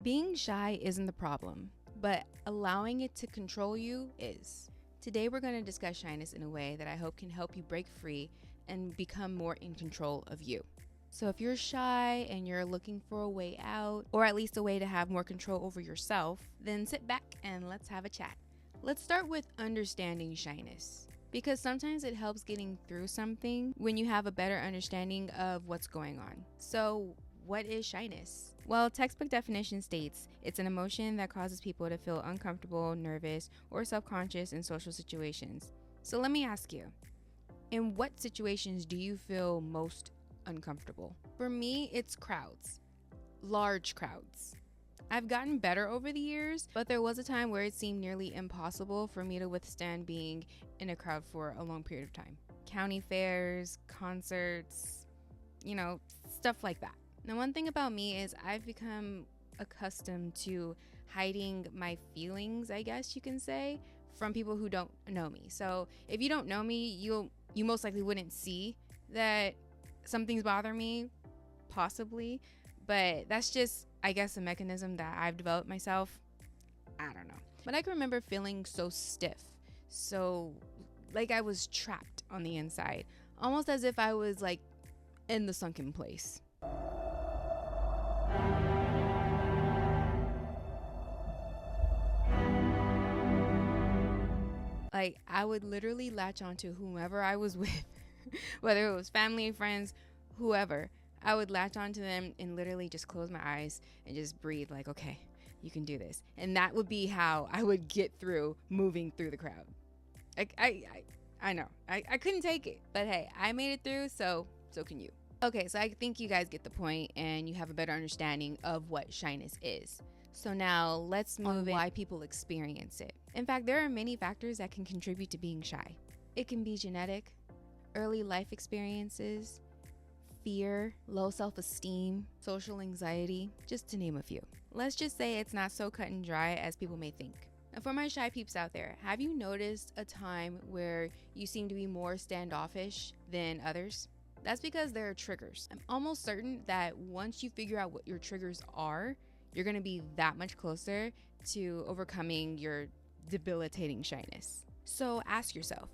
Being shy isn't the problem, but allowing it to control you is. Today we're going to discuss shyness in a way that I hope can help you break free and become more in control of you. So if you're shy and you're looking for a way out, or at least a way to have more control over yourself, then sit back and let's have a chat. Let's start with understanding shyness, because sometimes it helps getting through something when you have a better understanding of what's going on. So what is shyness? Well, textbook definition states it's an emotion that causes people to feel uncomfortable, nervous, or self-conscious in social situations. So let me ask you, in what situations do you feel most uncomfortable? For me, it's crowds, large crowds. I've gotten better over the years, but there was a time where it seemed nearly impossible for me to withstand being in a crowd for a long period of time. County fairs, concerts, stuff like that. Now, one thing about me is I've become accustomed to hiding my feelings, I guess you can say, from people who don't know me. So if you don't know me, you most likely wouldn't see that something's bothering me, possibly. But that's just, I guess, a mechanism that I've developed myself. I don't know. But I can remember feeling so stiff, so like I was trapped on the inside, almost as if I was like in the sunken place. Like, I would literally latch onto whomever I was with, whether it was family, friends, whoever. I would latch onto them and literally just close my eyes and just breathe like, okay, you can do this. And that would be how I would get through moving through the crowd. I know. I couldn't take it. But hey, I made it through, so can you. Okay, so I think you guys get the point and you have a better understanding of what shyness is. So now let's move on why people experience it. In fact, there are many factors that can contribute to being shy. It can be genetic, early life experiences, fear, low self-esteem, social anxiety, just to name a few. Let's just say it's not so cut and dry as people may think. Now, for my shy peeps out there, have you noticed a time where you seem to be more standoffish than others? That's because there are triggers. I'm almost certain that once you figure out what your triggers are, you're going to be that much closer to overcoming your debilitating shyness. So ask yourself,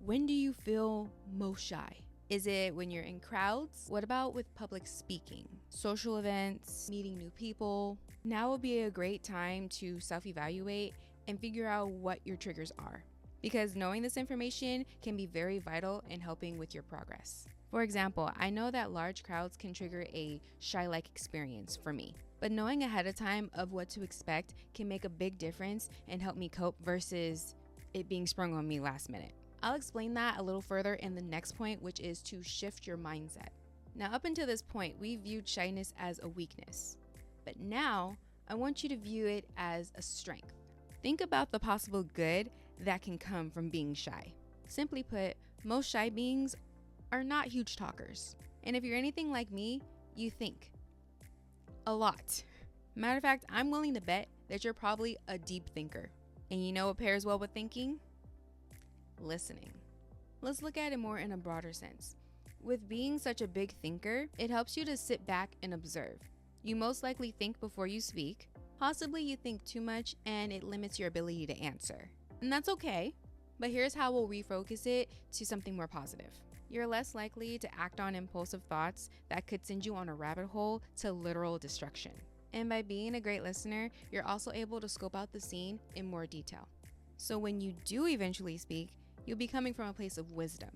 when do you feel most shy? Is it when you're in crowds? What about with public speaking, social events, meeting new people? Now would be a great time to self-evaluate and figure out what your triggers are, because knowing this information can be very vital in helping with your progress. For example, I know that large crowds can trigger a shy-like experience for me, but knowing ahead of time of what to expect can make a big difference and help me cope versus it being sprung on me last minute. I'll explain that a little further in the next point, which is to shift your mindset. Now, up until this point, we viewed shyness as a weakness, but now I want you to view it as a strength. Think about the possible good that can come from being shy. Simply put, most shy beings are not huge talkers. And if you're anything like me, you think a lot. Matter of fact, I'm willing to bet that you're probably a deep thinker. And you know what pairs well with thinking? Listening. Let's look at it more in a broader sense. With being such a big thinker, it helps you to sit back and observe. You most likely think before you speak. Possibly you think too much and it limits your ability to answer. And that's okay, but here's how we'll refocus it to something more positive. You're less likely to act on impulsive thoughts that could send you on a rabbit hole to literal destruction. And by being a great listener, you're also able to scope out the scene in more detail. So when you do eventually speak, you'll be coming from a place of wisdom,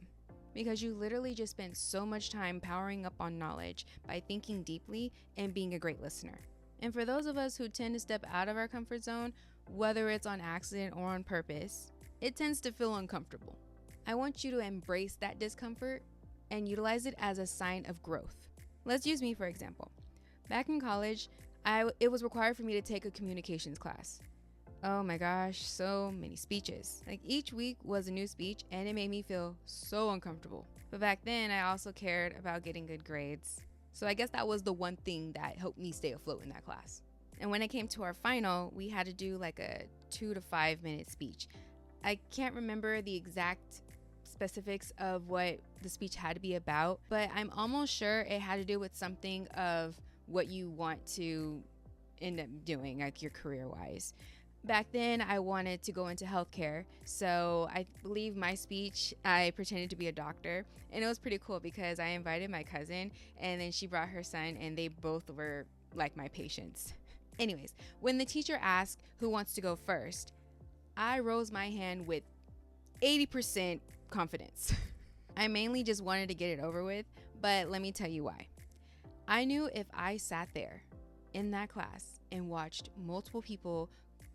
because you literally just spent so much time powering up on knowledge by thinking deeply and being a great listener. And for those of us who tend to step out of our comfort zone, whether it's on accident or on purpose, it tends to feel uncomfortable. I want you to embrace that discomfort and utilize it as a sign of growth. Let's use me for example. Back in college, it was required for me to take a communications class. Oh my gosh, so many speeches. Like each week was a new speech and it made me feel so uncomfortable. But back then I also cared about getting good grades. So I guess that was the one thing that helped me stay afloat in that class. And when it came to our final, we had to do like a 2 to 5 minute speech. I can't remember the exact specifics of what the speech had to be about, but I'm almost sure it had to do with something of what you want to end up doing, like your career wise. Back then, I wanted to go into healthcare. So I believe my speech, I pretended to be a doctor. And it was pretty cool because I invited my cousin and then she brought her son, and they both were like my patients. Anyways, when the teacher asked who wants to go first, I rose my hand with 80% confidence. I mainly just wanted to get it over with, but let me tell you why. I knew if I sat there in that class and watched multiple people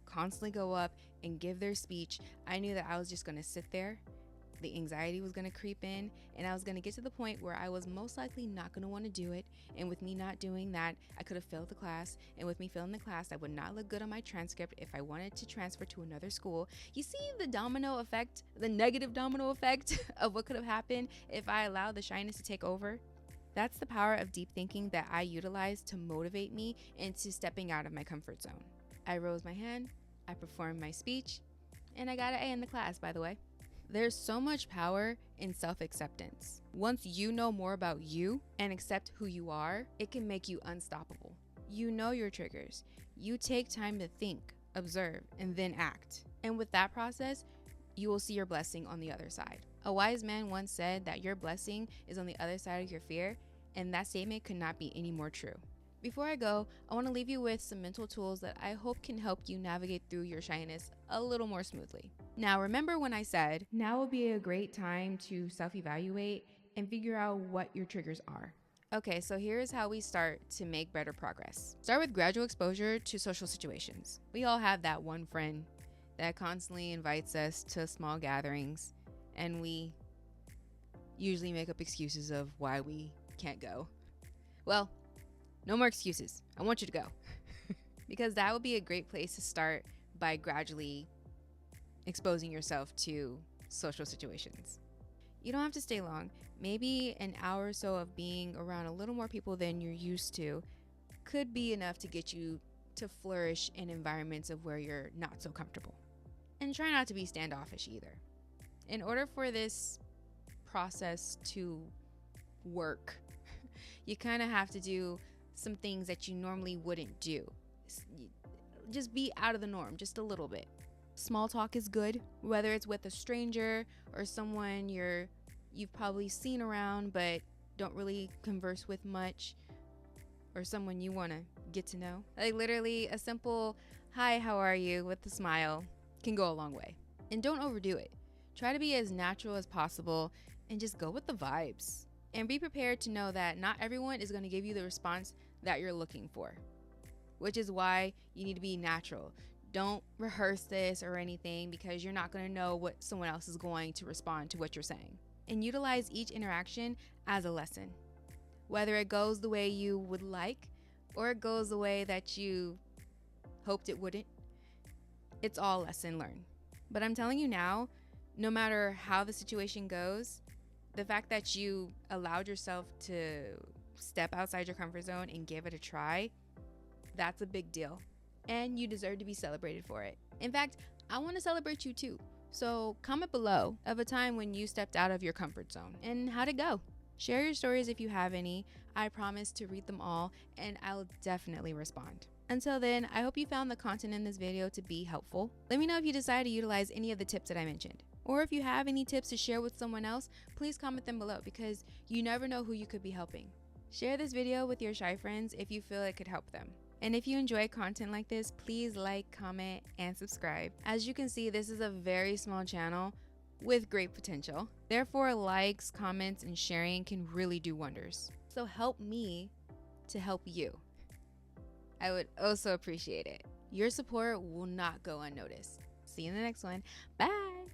constantly go up and give their speech, I knew that I was just going to sit there. The anxiety was going to creep in, and I was going to get to the point where I was most likely not going to want to do it. And with me not doing that, I could have failed the class. And with me failing the class, I would not look good on my transcript if I wanted to transfer to another school. You see the domino effect, the negative domino effect of what could have happened if I allowed the shyness to take over? That's the power of deep thinking that I utilize to motivate me into stepping out of my comfort zone. I rose my hand, I performed my speech, and I got an A in the class, by the way. There's so much power in self-acceptance. Once you know more about you and accept who you are, it can make you unstoppable. You know your triggers. You take time to think, observe, and then act. And with that process, you will see your blessing on the other side. A wise man once said that your blessing is on the other side of your fear, and that statement could not be any more true. Before I go, I want to leave you with some mental tools that I hope can help you navigate through your shyness a little more smoothly. Now, remember when I said, now would be a great time to self-evaluate and figure out what your triggers are. Okay, so here's how we start to make better progress. Start with gradual exposure to social situations. We all have that one friend that constantly invites us to small gatherings, and we usually make up excuses of why we can't go. Well, no more excuses. I want you to go. Because that would be a great place to start by gradually exposing yourself to social situations. You don't have to stay long. Maybe an hour or so of being around a little more people than you're used to could be enough to get you to flourish in environments of where you're not so comfortable. And try not to be standoffish either. In order for this process to work, you kind of have to do some things that you normally wouldn't do. Just be out of the norm just a little bit. Small talk is good, whether it's with a stranger or someone you've probably seen around but don't really converse with much, or someone you want to get to know. Like literally a simple hi, how are you with a smile can go a long way. And don't overdo it. Try to be as natural as possible and just go with the vibes. And be prepared to know that not everyone is going to give you the response that you're looking for, which is why you need to be natural. Don't rehearse this or anything, because you're not going to know what someone else is going to respond to what you're saying. And utilize each interaction as a lesson. Whether it goes the way you would like or it goes the way that you hoped it wouldn't, it's all lesson learned. But I'm telling you now, no matter how the situation goes, the fact that you allowed yourself to step outside your comfort zone and give it a try, that's a big deal. And you deserve to be celebrated for it. In fact, I want to celebrate you too. So comment below of a time when you stepped out of your comfort zone and how'd it go. Share your stories if you have any. I promise to read them all, and I'll definitely respond. Until then, I hope you found the content in this video to be helpful. Let me know if you decide to utilize any of the tips that I mentioned. Or if you have any tips to share with someone else, please comment them below, because you never know who you could be helping. Share this video with your shy friends if you feel it could help them. And if you enjoy content like this, please like, comment, and subscribe. As you can see, this is a very small channel with great potential. Therefore, likes, comments, and sharing can really do wonders. So help me to help you. I would also appreciate it. Your support will not go unnoticed. See you in the next one. Bye.